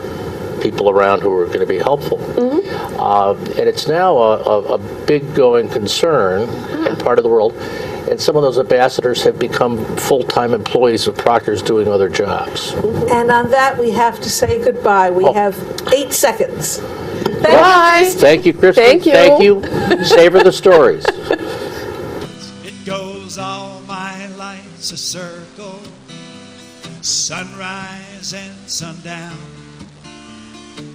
people around who were going to be helpful. And it's now a big going concern in part of the world. And some of those ambassadors have become full-time employees of Proctor's doing other jobs. And on that, we have to say goodbye. We have 8 seconds. Bye. Thank you, Christie. Thank you. Thank you. Savor the stories. It goes all my life's a circle, sunrise and sundown.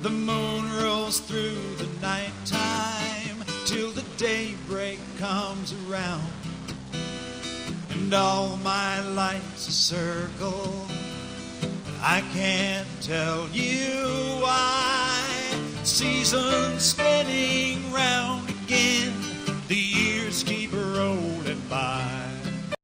The moon rolls through the nighttime till the daybreak comes around. And all my life's a circle, I can't tell you why. Seasons spinning round